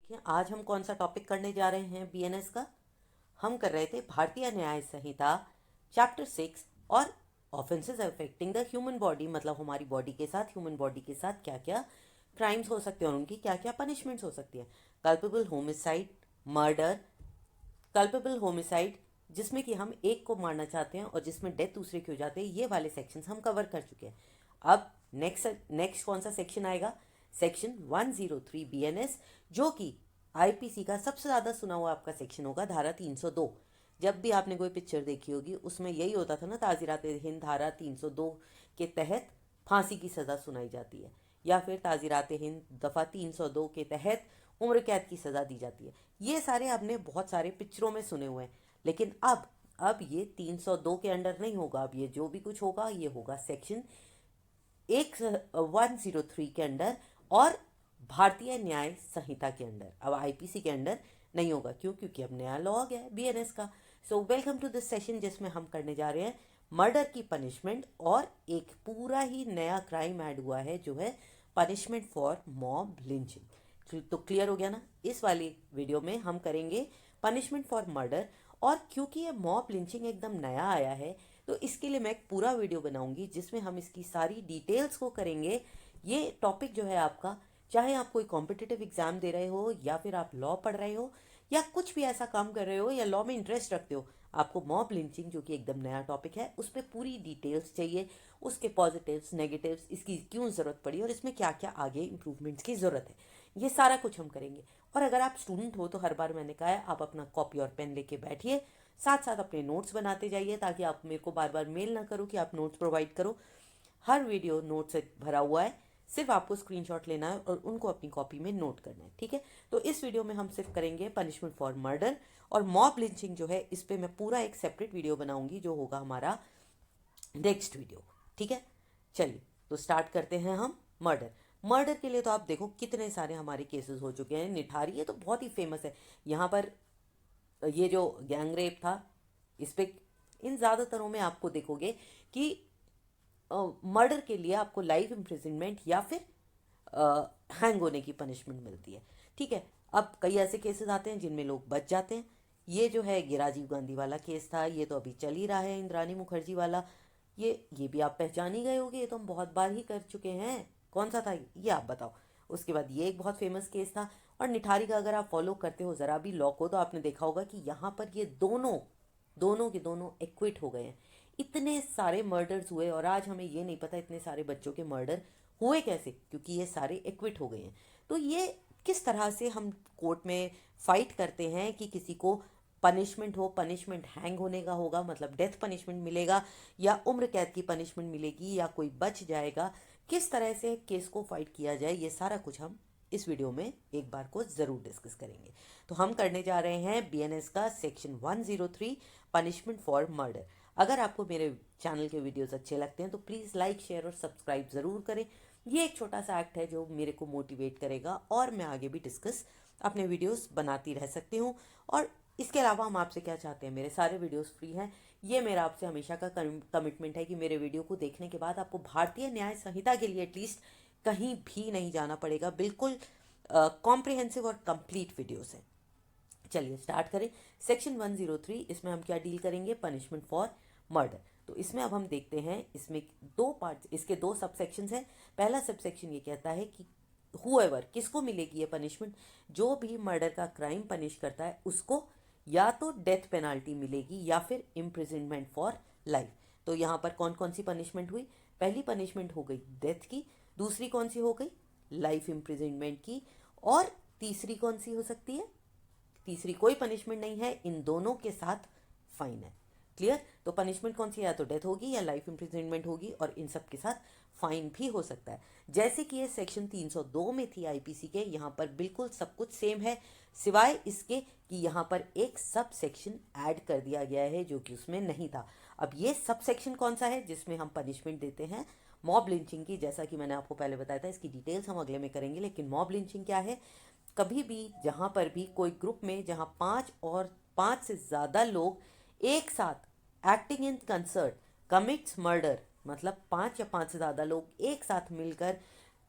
देखिए, आज हम कौन सा टॉपिक करने जा रहे हैं बीएनएस का। हम कर रहे थे भारतीय न्याय संहिता चैप्टर 6 और offences affecting the human body, मतलब हमारी बॉडी के साथ, ह्यूमन बॉडी के साथ क्या क्या क्राइम्स हो सकते हैं और उनकी क्या क्या पनिशमेंट्स हो सकती है। Culpable homicide, murder, culpable homicide जिसमें कि हम एक को मारना चाहते हैं और जिसमें डेथ दूसरे की हो जाते हैं, ये वाले सेक्शंस हम कवर कर चुके हैं। अब नेक्स्ट कौन सा सेक्शन आएगा? सेक्शन 103 बीएनएस, जो कि आईपीसी का सबसे ज़्यादा सुना हुआ आपका सेक्शन होगा, धारा 302। जब भी आपने कोई पिक्चर देखी होगी उसमें यही होता था ना, ताज़ीरात हिंद धारा 302 के तहत फांसी की सज़ा सुनाई जाती है, या फिर ताज़ीरात हिंद दफ़ा 302 के तहत उम्र कैद की सज़ा दी जाती है। ये सारे आपने बहुत सारे पिक्चरों में सुने हुए हैं, लेकिन अब ये 302 के अंडर नहीं होगा। अब ये जो भी कुछ होगा ये होगा सेक्शन 103 के अंडर और भारतीय न्याय संहिता के अंडर। अब आईपीसी के अंडर नहीं होगा। क्यों? क्योंकि अब नया लॉ आ गया है बीएनएस का। So welcome to this session, जिसमें हम करने जा रहे हैं मर्डर की पनिशमेंट, और एक पूरा ही नया क्राइम ऐड हुआ है जो है पनिशमेंट फॉर मॉब लिंचिंग। तो क्लियर हो गया ना? इस वाली वीडियो में हम करेंगे पनिशमेंट फॉर मर्डर, और क्योंकि ये मॉब लिंचिंग एकदम नया आया है तो इसके लिए मैं एक पूरा वीडियो बनाऊंगी जिसमें हम इसकी सारी डिटेल्स को करेंगे। ये टॉपिक जो है आपका, चाहे आप कोई कॉम्पिटिटिव एग्जाम दे रहे हो या फिर आप लॉ पढ़ रहे हो या कुछ भी ऐसा काम कर रहे हो या लॉ में इंटरेस्ट रखते हो, आपको मॉब लिंचिंग जो कि एकदम नया टॉपिक है उस पर पूरी डिटेल्स चाहिए, उसके पॉजिटिव्स नेगेटिव्स, इसकी क्यों ज़रूरत पड़ी और इसमें क्या क्या आगे इंप्रूवमेंट्स की ज़रूरत है, ये सारा कुछ हम करेंगे। और अगर आप स्टूडेंट हो तो हर बार मैंने कहा है आप अपना कॉपी और पेन लेके बैठिए, साथ साथ अपने नोट्स बनाते जाइए, ताकि आप मेरे को बार बार मेल ना करो कि आप नोट्स प्रोवाइड करो। हर वीडियो नोट से भरा हुआ है, सिर्फ आपको स्क्रीनशॉट लेना है और उनको अपनी कॉपी में नोट करना है, ठीक है? तो इस वीडियो में हम सिर्फ करेंगे पनिशमेंट फॉर मर्डर, और मॉब लिंचिंग जो है इस पर मैं पूरा एक सेपरेट वीडियो बनाऊंगी जो होगा हमारा नेक्स्ट वीडियो, ठीक है? चलिए तो स्टार्ट करते हैं हम। मर्डर के लिए तो आप देखो कितने सारे हमारे केसेस हो चुके हैं। निठारी ये तो बहुत ही फेमस है। यहाँ पर ये जो गैंग रेप था, इस पे इन ज़्यादातरों में आपको देखोगे कि मर्डर के लिए आपको लाइफ इम्प्रिजनमेंट या फिर हैंग होने की पनिशमेंट मिलती है, ठीक है? अब कई ऐसे केसेस आते हैं जिनमें लोग बच जाते हैं। ये जो है ये राजीव गांधी वाला केस था, ये तो अभी चल ही रहा है, इंद्रानी मुखर्जी वाला। ये भी आप पहचान ही गए होगे, ये तो हम बहुत बार ही कर चुके हैं। कौन सा था ये आप बताओ? उसके बाद ये एक बहुत फेमस केस था। और निठारी का अगर आप फॉलो करते हो ज़रा भी लॉ को, तो आपने देखा होगा कि यहाँ पर ये दोनों दोनों के दोनों एक्विट हो गए हैं। इतने सारे मर्डर्स हुए और आज हमें ये नहीं पता इतने सारे बच्चों के मर्डर हुए कैसे, क्योंकि ये सारे एक्विट हो गए हैं। तो ये किस तरह से हम कोर्ट में फाइट करते हैं कि किसी को पनिशमेंट हो, पनिशमेंट हैंग होने का होगा, मतलब डेथ पनिशमेंट मिलेगा, या उम्र कैद की पनिशमेंट मिलेगी, या कोई बच जाएगा, किस तरह से केस को फाइट किया जाए, ये सारा कुछ हम इस वीडियो में एक बार को ज़रूर डिस्कस करेंगे। तो हम करने जा रहे हैं बीएनएस का सेक्शन 103 पनिशमेंट फॉर मर्डर। अगर आपको मेरे चैनल के वीडियोस अच्छे लगते हैं तो प्लीज़ लाइक, शेयर और सब्सक्राइब ज़रूर करें। ये एक छोटा सा एक्ट है जो मेरे को मोटिवेट करेगा और मैं आगे भी डिस्कस अपने वीडियोस बनाती रह सकती हूँ। और इसके अलावा हम आपसे क्या चाहते हैं, मेरे सारे वीडियोस फ्री हैं। ये मेरा आपसे हमेशा का कमिटमेंट है कि मेरे वीडियो को देखने के बाद आपको भारतीय न्याय संहिता के लिए एटलीस्ट कहीं भी नहीं जाना पड़ेगा। बिल्कुल कॉम्प्रिहेंसिव और कंप्लीट वीडियोस हैं। चलिए स्टार्ट करें। सेक्शन 103, इसमें हम क्या डील करेंगे? Punishment for murder. तो इसमें अब हम देखते हैं, इसमें दो पार्ट, इसके दो सब सेक्शंस हैं। पहला सब सेक्शन ये कहता है कि हुएवर, किसको मिलेगी ये पनिशमेंट? जो भी मर्डर का क्राइम पनिश करता है उसको या तो डेथ पेनाल्टी मिलेगी या फिर इम्प्रिजनमेंट फॉर लाइफ। तो यहाँ पर कौन कौन सी पनिशमेंट हुई? पहली पनिशमेंट हो गई डेथ की, दूसरी कौन सी हो गई? लाइफ इम्प्रिजनमेंट की, और तीसरी कौन सी हो सकती है? तीसरी कोई पनिशमेंट नहीं है, इन दोनों के साथ फाइन है। क्लियर? तो पनिशमेंट कौन सी है? या तो डेथ होगी या लाइफ इम्प्रिजनमेंट होगी, और इन सब के साथ फाइन भी हो सकता है। जैसे कि ये सेक्शन 302 में थी आईपीसी के, यहाँ पर बिल्कुल सब कुछ सेम है, सिवाय इसके कि यहाँ पर एक सब सेक्शन ऐड कर दिया गया है जो कि उसमें नहीं था। अब ये सब सेक्शन कौन सा है जिसमें हम पनिशमेंट देते हैं मॉब लिंचिंग की? जैसा कि मैंने आपको पहले बताया था, इसकी डिटेल्स हम अगले में करेंगे, लेकिन मॉब लिंचिंग क्या है? कभी भी जहाँ पर भी कोई ग्रुप में जहाँ 5 से ज़्यादा लोग एक साथ acting in concert commits murder, मतलब 5 या 5 से ज़्यादा लोग एक साथ मिलकर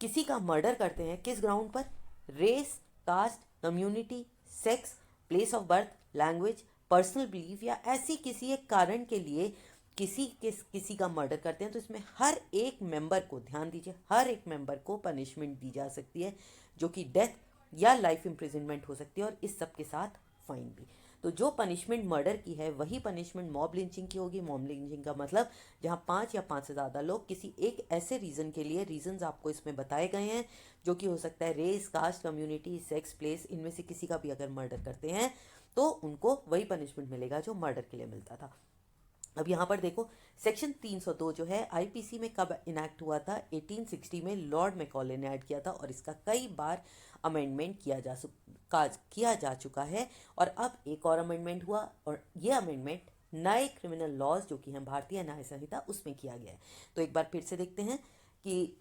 किसी का मर्डर करते हैं, किस ग्राउंड पर? Race, caste, community, sex, place of birth, language, personal belief या ऐसी किसी एक कारण के लिए किसी का मर्डर करते हैं तो इसमें हर एक मेंबर को, ध्यान दीजिए, हर एक मेंबर को पनिशमेंट दी जा सकती है, जो कि डेथ या लाइफ इम्प्रिजनमेंट हो सकती है, और इस सब के साथ फाइन भी। तो जो पनिशमेंट मर्डर की है वही पनिशमेंट मॉब लिंचिंग की होगी। मॉब लिंचिंग का मतलब जहाँ 5 या 5 से ज़्यादा लोग किसी एक ऐसे रीज़न के लिए, रीजंस आपको इसमें बताए गए हैं, जो कि हो सकता है race, caste, community, sex, place, इनमें से किसी का भी अगर मर्डर करते हैं तो उनको वही पनिशमेंट मिलेगा जो मर्डर के लिए मिलता था। अब यहाँ पर देखो, सेक्शन 302 जो है आईपीसी में कब इनैक्ट हुआ था? 1860 में लॉर्ड मैकॉले ने ऐड किया था, और इसका कई बार अमेंडमेंट किया जा चुका है। और अब एक और अमेंडमेंट हुआ, और ये अमेंडमेंट नए क्रिमिनल लॉज जो कि हैं भारतीय न्याय संहिता, उसमें किया गया है। तो एक बार फिर से देखते हैं कि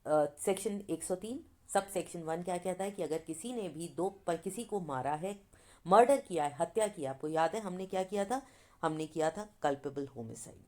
सेक्शन 103 सब सेक्शन 1 क्या कहता है कि अगर किसी ने भी किसी को मारा है, मर्डर किया है, हत्या किया, आपको याद है हमने क्या किया था? हमने किया था कल्पेबल होमिसाइड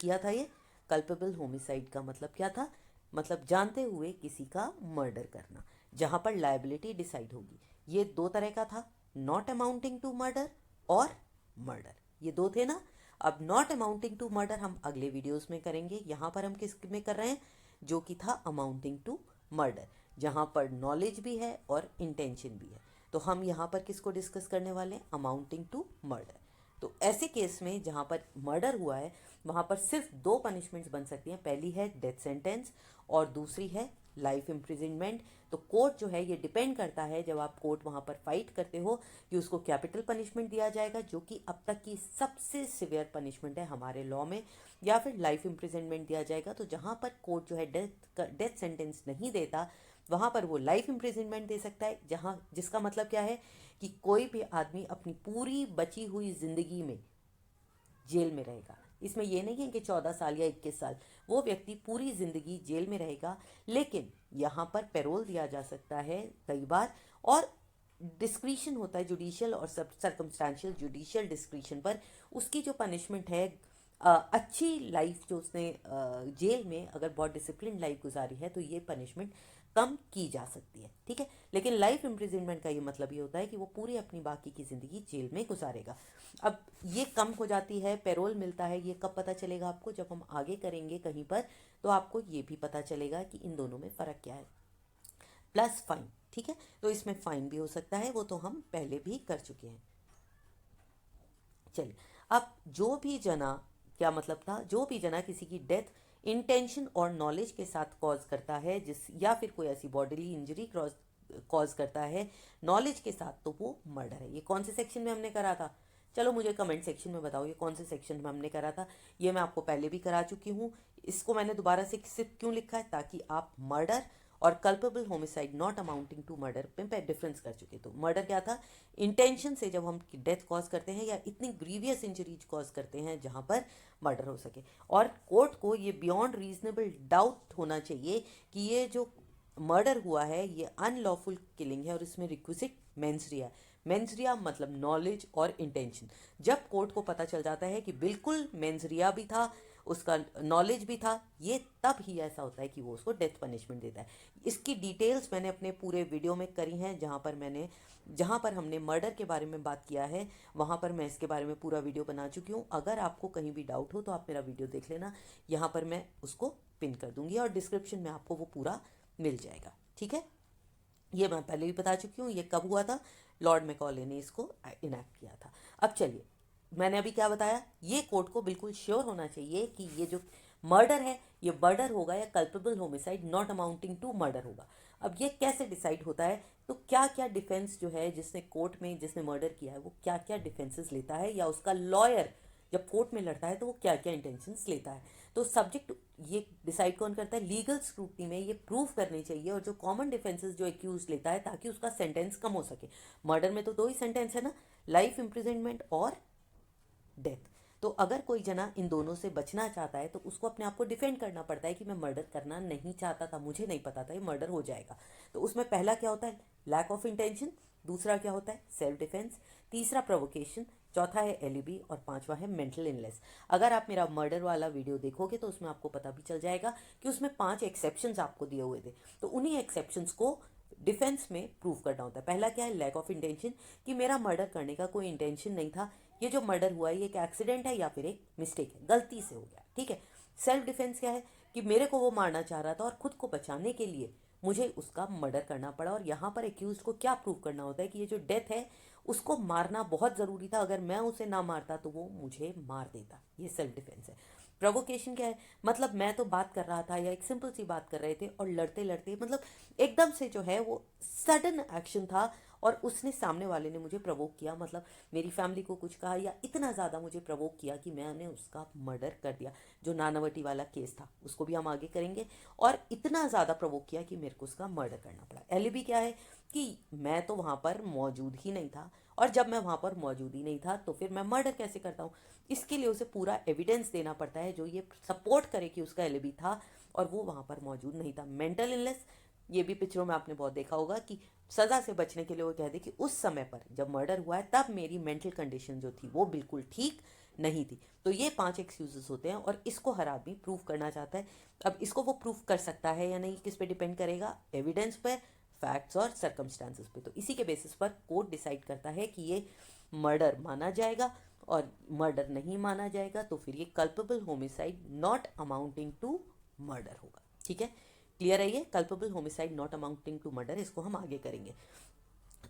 किया था। ये कल्पेबल होमिसाइड का मतलब क्या था? मतलब जानते हुए किसी का मर्डर करना, जहां पर लायबिलिटी डिसाइड होगी। ये दो तरह का था, नॉट अमाउंटिंग टू मर्डर और मर्डर, ये दो थे ना। अब नॉट अमाउंटिंग टू मर्डर हम अगले वीडियोस में करेंगे। यहाँ पर हम किस में कर रहे हैं? जो कि था अमाउंटिंग टू मर्डर, जहाँ पर नॉलेज भी है और इंटेंशन भी है। तो हम यहाँ पर किसको डिस्कस करने वाले हैं? Amounting to murder. तो ऐसे केस में जहाँ पर मर्डर हुआ है वहाँ पर सिर्फ दो पनिशमेंट्स बन सकती हैं। पहली है डेथ सेंटेंस और दूसरी है लाइफ इम्प्रिजनमेंट। तो कोर्ट जो है ये डिपेंड करता है, जब आप कोर्ट वहाँ पर फाइट करते हो, कि उसको कैपिटल पनिशमेंट दिया जाएगा, जो कि अब तक की सबसे सिवियर पनिशमेंट है हमारे लॉ में, या फिर लाइफ इम्प्रिजनमेंट दिया जाएगा। तो जहाँ पर कोर्ट जो है डेथ सेंटेंस नहीं देता, वहाँ पर वो लाइफ इम्प्रिजनमेंट दे सकता है, जहाँ जिसका मतलब क्या है कि कोई भी आदमी अपनी पूरी बची हुई जिंदगी में जेल में रहेगा। इसमें यह नहीं है कि 14 साल या 21 साल, वो व्यक्ति पूरी जिंदगी जेल में रहेगा। लेकिन यहाँ पर पैरोल दिया जा सकता है कई बार, और डिस्क्रिशन होता है जुडिशियल और सर्कमस्टेंशियल जुडिशियल डिस्क्रिशन पर। उसकी जो पनिशमेंट है, अच्छी लाइफ जो उसने जेल में अगर बहुत डिसिप्लिन लाइफ गुजारी है, तो ये पनिशमेंट कम की जा सकती है, ठीक है। लेकिन लाइफ इम्प्रिजनमेंट का ये मतलब ये होता है कि वो पूरी अपनी बाकी की ज़िंदगी जेल में गुजारेगा। अब ये कम हो जाती है, पैरोल मिलता है, ये कब पता चलेगा आपको? जब हम आगे करेंगे कहीं पर, तो आपको ये भी पता चलेगा कि इन दोनों में फ़र्क क्या है। प्लस फाइन, ठीक है। तो इसमें फाइन भी हो सकता है, वो तो हम पहले भी कर चुके हैं। चलिए, अब जो भी जना, क्या मतलब था? जो भी जना किसी की डेथ इंटेंशन और नॉलेज के साथ कॉज करता है, या फिर कोई ऐसी बॉडीली इंजरी कॉज करता है नॉलेज के साथ, तो वो मर्डर है। ये कौन से सेक्शन में हमने करा था? चलो मुझे कमेंट सेक्शन में बताओ ये कौन से सेक्शन में हमने करा था। ये मैं आपको पहले भी करा चुकी हूँ। इसको मैंने दोबारा से सिर्फ क्यों लिखा है? ताकि आप मर्डर और culpable homicide not amounting to murder पे डिफरेंस कर चुके। तो मर्डर क्या था? इंटेंशन से जब हम डेथ कॉज करते हैं, या इतनी ग्रीवियस इंजरीज कॉज करते हैं जहां पर मर्डर हो सके। और कोर्ट को ये बियॉन्ड रीजनेबल डाउट होना चाहिए कि ये जो मर्डर हुआ है ये अनलॉफुल किलिंग है, और इसमें रिक्विजिट मेंसरिया। मेंसरिया मतलब नॉलेज और इंटेंशन। जब कोर्ट को पता चल जाता है कि बिल्कुल मेंसरिया भी था, उसका नॉलेज भी था, ये तब ही ऐसा होता है कि वो उसको डेथ पनिशमेंट देता है। इसकी डिटेल्स मैंने अपने पूरे वीडियो में करी हैं, जहाँ पर हमने मर्डर के बारे में बात किया है, वहाँ पर मैं इसके बारे में पूरा वीडियो बना चुकी हूँ। अगर आपको कहीं भी डाउट हो तो आप मेरा वीडियो देख लेना, यहाँ पर मैं उसको पिन कर दूंगी, और डिस्क्रिप्शन में आपको वो पूरा मिल जाएगा, ठीक है। ये मैं पहले भी बता चुकी हूँ। ये कब हुआ था? लॉर्ड मैकॉले ने इसको इनैक्ट किया था। अब चलिए, मैंने अभी क्या बताया? ये कोर्ट को बिल्कुल श्योर होना चाहिए कि ये जो मर्डर है ये मर्डर होगा या culpable homicide not amounting to murder होगा। अब ये कैसे डिसाइड होता है? तो क्या क्या डिफेंस जो है, जिसने कोर्ट में जिसने मर्डर किया है वो क्या क्या डिफेंसेस लेता है, या उसका लॉयर जब कोर्ट में लड़ता है तो वो क्या क्या इंटेंशंस लेता है। तो सब्जेक्ट ये डिसाइड कौन करता है? लीगल स्क्रूटनी में ये प्रूफ करनी चाहिए, और जो कॉमन डिफेंसेस जो एक्यूज लेता है, ताकि उसका सेंटेंस कम हो सके। मर्डर में तो दो ही सेंटेंस है ना, लाइफ इम्प्रिजनमेंट और डेथ। तो अगर कोई जना इन दोनों से बचना चाहता है तो उसको अपने आप को डिफेंड करना पड़ता है कि मैं मर्डर करना नहीं चाहता था, मुझे नहीं पता था ये मर्डर हो जाएगा। तो उसमें पहला क्या होता है? Lack of intention. दूसरा क्या होता है? Self defence. तीसरा प्रोवोकेशन। चौथा है एलिबी, और पांचवा है मेंटल इलनेस। अगर आप मेरा मर्डर वाला वीडियो देखोगे तो उसमें आपको पता भी चल जाएगा कि उसमें 5 एक्सेप्शंस आपको दिए हुए थे। तो उन्हीं एक्सेप्शंस को डिफेंस में प्रूव करना होता है। पहला क्या है, लैक ऑफ इंटेंशन, कि मेरा मर्डर करने का कोई इंटेंशन नहीं था, ये जो मर्डर हुआ है ये एक एक्सीडेंट है या फिर एक मिस्टेक है, गलती से हो गया, ठीक है। सेल्फ डिफेंस क्या है, कि मेरे को वो मारना चाह रहा था और खुद को बचाने के लिए मुझे उसका मर्डर करना पड़ा। और यहाँ पर एक्यूज को क्या प्रूव करना होता है कि ये जो डेथ है उसको मारना बहुत ज़रूरी था, अगर मैं उसे ना मारता तो वो मुझे मार देता। ये सेल्फ डिफेंस है। प्रोवोकेशन क्या है, मतलब मैं तो बात कर रहा था या एक सिंपल सी बात कर रहे थे और लड़ते लड़ते मतलब एकदम से जो है वो सडन एक्शन था और उसने, सामने वाले ने मुझे प्रवोक किया, मतलब मेरी फैमिली को कुछ कहा या इतना ज़्यादा मुझे प्रवोक किया कि मैंने उसका मर्डर कर दिया। जो नानावटी वाला केस था उसको भी हम आगे करेंगे। और इतना ज़्यादा प्रवोक किया कि मेरे को उसका मर्डर करना पड़ा। एलिबी क्या है, कि मैं तो वहाँ पर मौजूद ही नहीं था, और जब मैं वहाँ पर मौजूद ही नहीं था तो फिर मैं मर्डर कैसे करता हूँ। इसके लिए उसे पूरा एविडेंस देना पड़ता है जो ये सपोर्ट करे कि उसका एलिबी था और वो वहाँ पर मौजूद नहीं था। मेंटल इलनेस, ये भी पिक्चरों में आपने बहुत देखा होगा कि सज़ा से बचने के लिए वो कह दे कि उस समय पर जब मर्डर हुआ है तब मेरी मेंटल कंडीशन जो थी वो बिल्कुल ठीक नहीं थी। तो ये 5 एक्सक्यूजेस होते हैं और इसको हर आदमी प्रूव करना चाहता है। अब इसको वो प्रूव कर सकता है या नहीं, किस पे डिपेंड करेगा, एविडेंस पर, फैक्ट्स और सर्कमस्टांसेस पे। तो इसी के बेसिस पर कोर्ट डिसाइड करता है कि ये मर्डर माना जाएगा, और मर्डर नहीं माना जाएगा तो फिर ये culpable homicide not amounting to murder होगा। ठीक है, क्लियर है ये, culpable homicide not amounting to murder, इसको हम आगे करेंगे।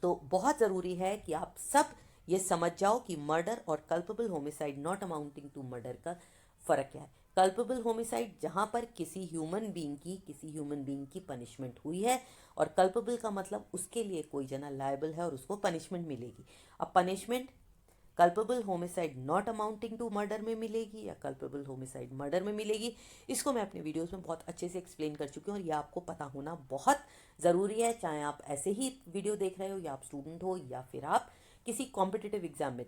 तो बहुत ज़रूरी है कि आप सब ये समझ जाओ कि मर्डर और culpable homicide not amounting to murder का फ़र्क क्या है। कल्पेबल होमिसाइड जहाँ पर किसी ह्यूमन बीइंग की पनिशमेंट हुई है, और कल्पेबल का मतलब उसके लिए कोई जना लायबल है और उसको पनिशमेंट मिलेगी। अब punishment culpable homicide not amounting to murder में मिलेगी या कल्पेबल होमिसाइड मर्डर में मिलेगी, इसको मैं अपने वीडियोस में बहुत अच्छे से एक्सप्लेन कर चुकी हूँ और ये आपको पता होना बहुत ज़रूरी है, चाहे आप ऐसे ही वीडियो देख रहे हो या आप स्टूडेंट हो या फिर आप किसी कॉम्पिटिटिव एग्जाम में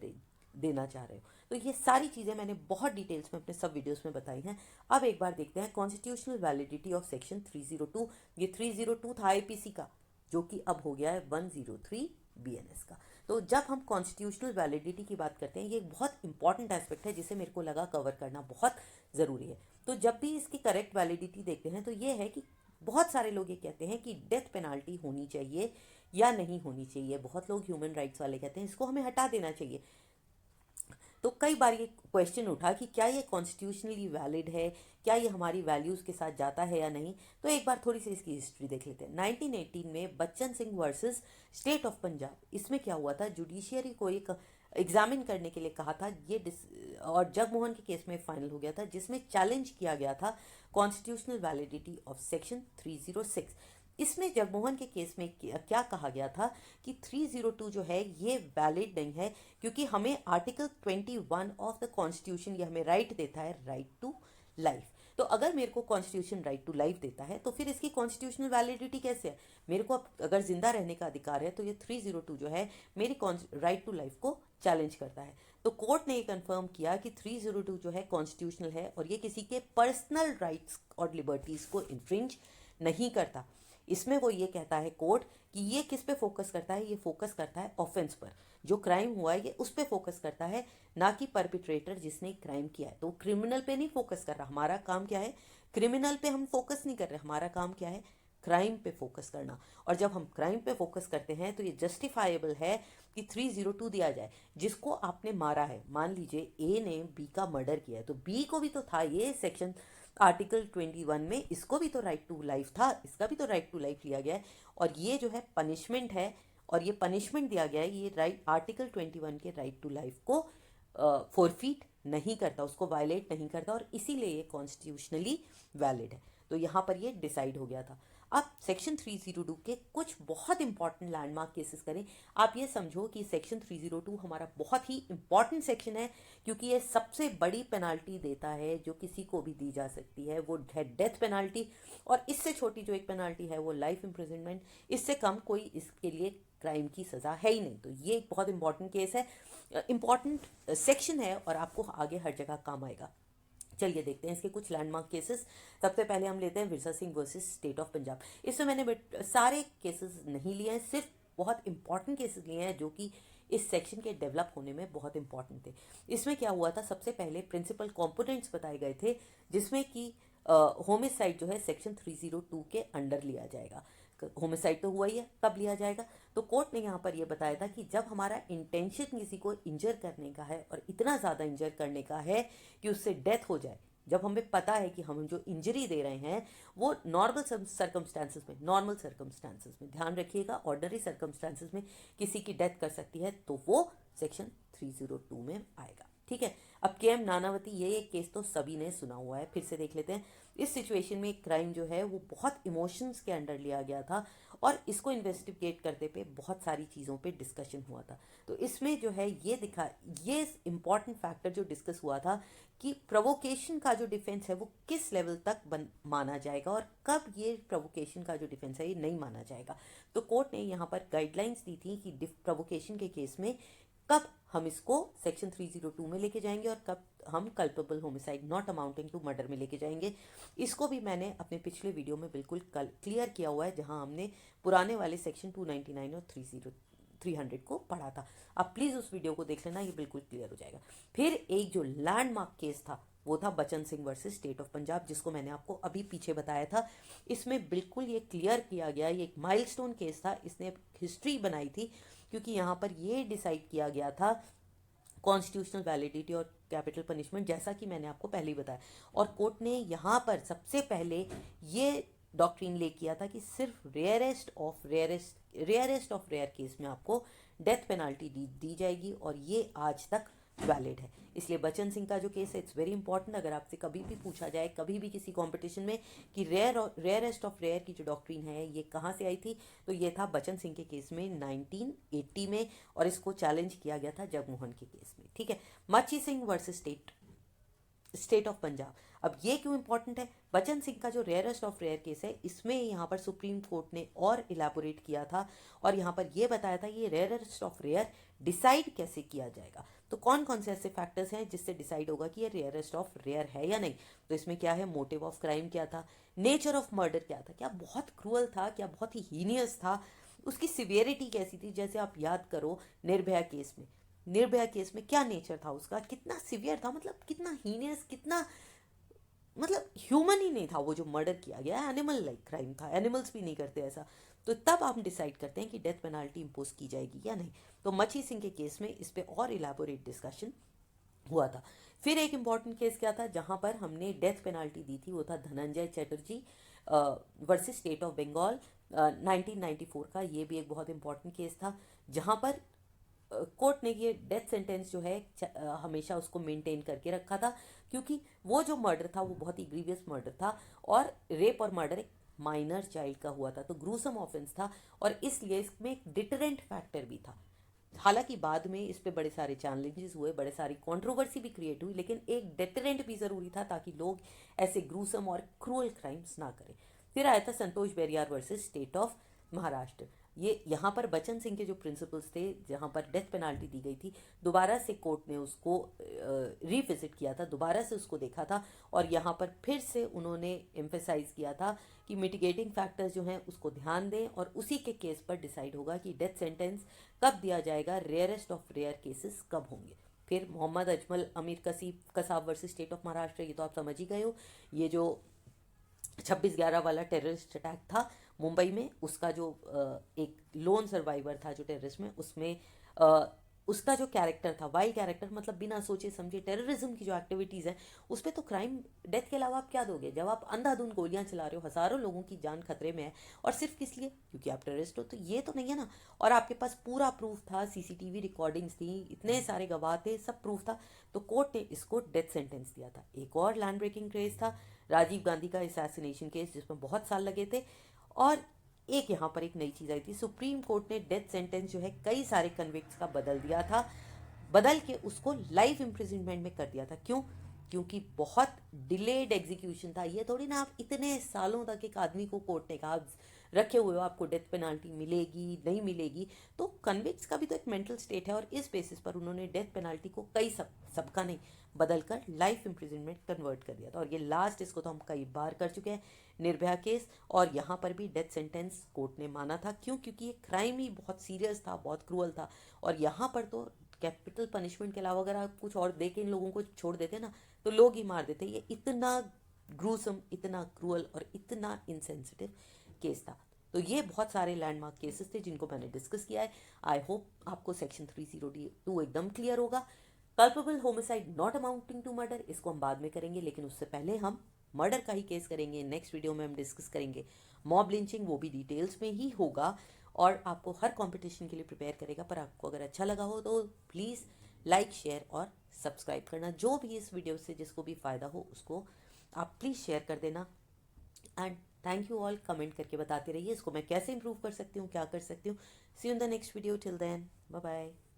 देना चाह रहे हो। तो ये सारी चीज़ें मैंने बहुत डिटेल्स में अपने सब वीडियोस में बताई हैं। अब एक बार देखते हैं कॉन्स्टिट्यूशनल वैलिडिटी ऑफ सेक्शन 302। ये 302 था आईपीसी का, जो कि अब हो गया है 103 बीएनएस का। तो जब हम कॉन्स्टिट्यूशनल वैलिडिटी की बात करते हैं, ये एक बहुत इंपॉर्टेंट एस्पेक्ट है जिसे मेरे को लगा कवर करना बहुत ज़रूरी है। तो जब भी इसकी करेक्ट वैलिडिटी देखते हैं तो ये है कि बहुत सारे लोग ये कहते हैं कि डेथ पेनाल्टी होनी चाहिए या नहीं होनी चाहिए। बहुत लोग ह्यूमन राइट्स वाले कहते हैं इसको हमें हटा देना चाहिए। तो कई बार ये क्वेश्चन उठा कि क्या ये कॉन्स्टिट्यूशनली वैलिड है, क्या ये हमारी वैल्यूज़ के साथ जाता है या नहीं। तो एक बार थोड़ी सी इसकी हिस्ट्री देख लेते हैं। 1918 में Bachchan Singh versus state of Punjab, इसमें क्या हुआ था, जुडिशियरी को एक एग्जामिन करने के लिए कहा था ये और जगमोहन के केस में फाइनल हो गया था, जिसमें चैलेंज किया गया था कॉन्स्टिट्यूशनल वैलिडिटी ऑफ सेक्शन 306। इसमें जगमोहन के केस में क्या कहा गया था कि 302 जो है ये वैलिड नहीं है, क्योंकि हमें आर्टिकल 21 ऑफ द कॉन्स्टिट्यूशन ये हमें राइट देता है, राइट टू लाइफ। तो अगर मेरे को कॉन्स्टिट्यूशन राइट टू लाइफ देता है तो फिर इसकी कॉन्स्टिट्यूशनल वैलिडिटी कैसे है। मेरे को अगर जिंदा रहने का अधिकार है तो ये 302 जो है मेरी राइट टू लाइफ को चैलेंज करता है। तो कोर्ट ने ये कंफर्म किया कि 302 जो है कॉन्स्टिट्यूशनल है और ये किसी के पर्सनल राइट्स और लिबर्टीज को इन्फ्रिंज नहीं करता। इसमें वो ये कहता है कोर्ट कि ये किस पे फोकस करता है, ये फोकस करता है ऑफेंस पर, जो क्राइम हुआ है ये उस पे फोकस करता है, ना कि परपिट्रेटर जिसने क्राइम किया है। तो क्रिमिनल पे नहीं फोकस कर रहा, हमारा काम क्या है, क्रिमिनल पे हम फोकस नहीं कर रहे, हमारा काम क्या है, क्राइम पे फोकस करना। और जब हम क्राइम पे फोकस करते हैं तो ये जस्टिफाइबल है कि 302 दिया जाए। जिसको आपने मारा है, मान लीजिए ए ने बी का मर्डर किया है, तो बी को भी तो था ये सेक्शन आर्टिकल 21 में, इसको भी तो राइट टू लाइफ था, इसका भी तो राइट टू लाइफ लिया गया है। और ये जो है पनिशमेंट है, और ये पनिशमेंट दिया गया है, ये राइट आर्टिकल 21 के राइट टू लाइफ को फोरफीट नहीं करता, उसको वायलेट नहीं करता, और इसीलिए ये कॉन्स्टिट्यूशनली वैलिड है। तो यहाँ पर ये डिसाइड हो गया था। अब सेक्शन 302 के कुछ बहुत इंपॉर्टेंट लैंडमार्क केसेस करें। आप ये समझो कि सेक्शन 302 हमारा बहुत ही इंपॉर्टेंट सेक्शन है, क्योंकि ये सबसे बड़ी पेनाल्टी देता है जो किसी को भी दी जा सकती है, वो है डेथ पेनाल्टी। और इससे छोटी जो एक पेनाल्टी है वो लाइफ इम्प्रिजनमेंट, इससे कम कोई इसके लिए क्राइम की सज़ा है ही नहीं। तो ये एक बहुत इंपॉर्टेंट केस है, इंपॉर्टेंट सेक्शन है और आपको आगे हर जगह काम आएगा। चलिए देखते हैं इसके कुछ लैंडमार्क केसेस। सबसे पहले हम लेते हैं Virsa Singh versus state of Punjab. इसमें मैंने सारे केसेस नहीं लिए हैं, सिर्फ बहुत इंपॉर्टेंट केसेस लिए हैं जो कि इस सेक्शन के डेवलप होने में बहुत इंपॉर्टेंट थे। इसमें क्या हुआ था, सबसे पहले प्रिंसिपल कंपोनेंट्स बताए गए थे, जिसमें कि होमिसाइड जो है सेक्शन 302 के अंडर लिया जाएगा। होमिसाइड तो हुआ ही है, कब लिया जाएगा? तो कोर्ट ने यहाँ पर ये बताया था कि जब हमारा इंटेंशन किसी को इंजर करने का है और इतना ज़्यादा इंजर करने का है कि उससे डेथ हो जाए, जब हमें पता है कि हम जो इंजरी दे रहे हैं वो नॉर्मल सर्कमस्टांसिस में, नॉर्मल सर्कमस्टांसिस में, ध्यान रखिएगा, ऑर्डनरी सर्कमस्टांसिस में किसी की डेथ कर सकती है, तो वो सेक्शन 302 में आएगा। ठीक है। अब KM नानावती, ये एक केस तो सभी ने सुना हुआ है, फिर से देख लेते हैं। इस सिचुएशन में एक क्राइम जो है वो बहुत इमोशंस के अंडर लिया गया था और इसको इन्वेस्टिगेट करते पे बहुत सारी चीज़ों पे डिस्कशन हुआ था। तो इसमें जो है ये इम्पॉर्टेंट फैक्टर जो डिस्कस हुआ था कि प्रोवोकेशन का जो डिफेंस है वो किस लेवल तक माना जाएगा और कब ये प्रोवोकेशन का जो डिफेंस है ये नहीं माना जाएगा। तो कोर्ट ने यहाँ पर गाइडलाइंस दी थी कि प्रोवोकेशन के केस में कब हम इसको सेक्शन 302 में लेके जाएंगे और कब हम culpable homicide not amounting to murder में लेके जाएंगे। इसको भी मैंने अपने पिछले वीडियो में बिल्कुल क्लियर किया हुआ है, जहां हमने पुराने वाले सेक्शन 299 और 300 को पढ़ा था। अब प्लीज़ उस वीडियो को देख लेना, ये बिल्कुल क्लियर हो जाएगा। फिर एक जो लैंडमार्क केस था वो था बचन Singh versus state of Punjab, जिसको मैंने आपको अभी पीछे बताया था। इसमें बिल्कुल ये क्लियर किया गया, ये एक माइलस्टोन केस था, इसने हिस्ट्री बनाई थी, क्योंकि यहाँ पर ये डिसाइड किया गया था कॉन्स्टिट्यूशनल वैलिडिटी और कैपिटल पनिशमेंट, जैसा कि मैंने आपको पहले ही बताया। और कोर्ट ने यहाँ पर सबसे पहले ये डॉक्ट्रिन ले किया था कि सिर्फ रेयरेस्ट ऑफ रेयर केस में आपको डेथ पेनाल्टी दी जाएगी, और ये आज तक वैलिड है। इसलिए बचन सिंह का जो केस है इट्स वेरी इंपॉर्टेंट। अगर आपसे कभी भी पूछा जाए, कभी भी किसी कंपटीशन में, कि रेयरेस्ट ऑफ रेयर की जो डॉक्ट्रिन है ये कहाँ से आई थी, तो ये था बचन सिंह के केस में 1980 में, और इसको चैलेंज किया गया था जगमोहन के केस में। ठीक है। मच्छी Singh versus state of Punjab. अब ये क्यों इंपॉर्टेंट है? बचन सिंह का जो रेयरेस्ट ऑफ रेयर केस है, इसमें यहाँ पर सुप्रीम कोर्ट ने और इलेबोरेट किया था और यहाँ पर ये बताया था ये रेयरेस्ट ऑफ रेयर डिसाइड कैसे किया जाएगा। तो कौन कौन से ऐसे फैक्टर्स हैं जिससे डिसाइड होगा कि ये रेयरेस्ट ऑफ रेयर है या नहीं? तो इसमें क्या है, मोटिव ऑफ क्राइम क्या था, नेचर ऑफ मर्डर क्या था, क्या बहुत क्रूअल था, क्या बहुत ही हीनियस था, उसकी सिवियरिटी कैसी थी। जैसे आप याद करो निर्भया केस में क्या नेचर था उसका, कितना सिवियर था, मतलब कितना हीनियस, कितना मतलब ह्यूमन ही नहीं था वो जो मर्डर किया गया, एनिमल लाइक क्राइम था, एनिमल्स भी नहीं करते ऐसा। तो तब आप डिसाइड करते हैं कि डेथ पेनाल्टी इम्पोज की जाएगी या नहीं। तो मच्छी सिंह के केस में इस पे और इलेबोरेट डिस्कशन हुआ था। फिर एक इम्पॉर्टेंट केस क्या था जहां पर हमने डेथ पेनाल्टी दी थी, वो था Dhananjoy Chatterjee versus state of Bengal 1994 का। ये भी एक बहुत इंपॉर्टेंट केस था जहां पर कोर्ट ने ये डेथ सेंटेंस जो है हमेशा उसको मेंटेन करके रखा था, क्योंकि वो जो मर्डर था वो बहुत ही ग्रीवियस मर्डर था, और रेप और मर्डर एक माइनर चाइल्ड का हुआ था, तो ग्रूसम ऑफेंस था, और इसलिए इसमें एक डिटरेंट फैक्टर भी था। हालांकि बाद में इस पे बड़े सारे चैलेंजेस हुए, बड़े सारी कंट्रोवर्सी भी क्रिएट हुई, लेकिन एक डेटरेंट भी ज़रूरी था ताकि लोग ऐसे ग्रूसम और क्रूअल क्राइम्स ना करें। फिर आया था Santosh Bariyar versus state of Maharashtra. ये यहाँ पर बचन सिंह के जो प्रिंसिपल्स थे, जहाँ पर डेथ पेनाल्टी दी गई थी, दोबारा से कोर्ट ने उसको रिविजिट किया था, दोबारा से उसको देखा था, और यहाँ पर फिर से उन्होंने एम्फेसाइज किया था कि मिटिगेटिंग फैक्टर्स जो हैं उसको ध्यान दें, और उसी के केस पर डिसाइड होगा कि डेथ सेंटेंस कब दिया जाएगा, रेयरेस्ट ऑफ रेयर केसेस कब होंगे। फिर मोहम्मद अजमल अमीर Kasab versus state of Maharashtra, ये तो आप समझ ही गए हो, ये जो 26/11 वाला टेररिस्ट अटैक था मुंबई में, उसका जो एक लोन सर्वाइवर था जो टेररिस्ट में, उसमें उसका जो कैरेक्टर था, वाइल्ड कैरेक्टर, मतलब बिना सोचे समझे टेररिज्म की जो एक्टिविटीज़ हैं उस पर तो क्राइम डेथ के अलावा आप क्या दोगे, जब आप अंधाधुंध गोलियां चला रहे हो, हज़ारों लोगों की जान खतरे में है, और सिर्फ किस लिए, क्योंकि आप टेररिस्ट हो, तो ये तो नहीं है ना। और आपके पास पूरा प्रूफ था, CCTV रिकॉर्डिंग्स थी, इतने सारे गवाह थे, सब प्रूफ था, तो कोर्ट ने इसको डेथ सेंटेंस दिया था। एक और लैंड ब्रेकिंग केस था राजीव गांधी का असैसिनेशन केस, जिसमें बहुत साल लगे थे। और एक यहाँ पर एक नई चीज़ आई थी, सुप्रीम कोर्ट ने डेथ सेंटेंस जो है कई सारे कन्विक्ट्स का बदल दिया था, बदल के उसको लाइफ इम्प्रिजनमेंट में कर दिया था। क्यों? क्योंकि बहुत डिलेड एग्जीक्यूशन था। ये थोड़ी ना आप इतने सालों तक एक आदमी को कोर्ट ने कहा रखे हुए हो, आपको डेथ पेनाल्टी मिलेगी नहीं मिलेगी, तो कन्विक्ट्स का भी तो एक मेंटल स्टेट है, और इस बेसिस पर उन्होंने डेथ पेनाल्टी को सबका नहीं बदलकर लाइफ इम्प्रिजनमेंट कन्वर्ट कर दिया था। और ये लास्ट, इसको तो हम कई बार कर चुके हैं, निर्भया केस, और यहाँ पर भी डेथ सेंटेंस कोर्ट ने माना था। क्यों? क्योंकि ये क्राइम ही बहुत सीरियस था, बहुत क्रूअल था, और यहाँ पर तो कैपिटल पनिशमेंट के अलावा अगर आप कुछ और दे के इन लोगों को छोड़ देते ना तो लोग ही मार देते। ये इतना ग्रूसम, इतना क्रूअल और इतना इनसेंसिटिव केस था। तो ये बहुत सारे लैंडमार्क केसेस थे जिनको मैंने डिस्कस किया है। आई होप आपको सेक्शन 302 एकदम क्लियर होगा। Culpable homicide not amounting to murder, इसको हम बाद में करेंगे, लेकिन उससे पहले हम मर्डर का ही केस करेंगे। नेक्स्ट वीडियो में हम डिस्कस करेंगे मॉब लिंचिंग, वो भी डिटेल्स में ही होगा और आपको हर कंपटीशन के लिए प्रिपेयर करेगा। पर आपको अगर अच्छा लगा हो तो प्लीज़ लाइक, शेयर और सब्सक्राइब करना। जो भी इस वीडियो से जिसको भी फ़ायदा हो उसको आप प्लीज़ शेयर कर देना। And thank you all. Comment करके बताते रहिए इसको मैं कैसे इंप्रूव कर सकती हूँ, क्या कर सकती हूँ। See you in the next video. Till then bye bye.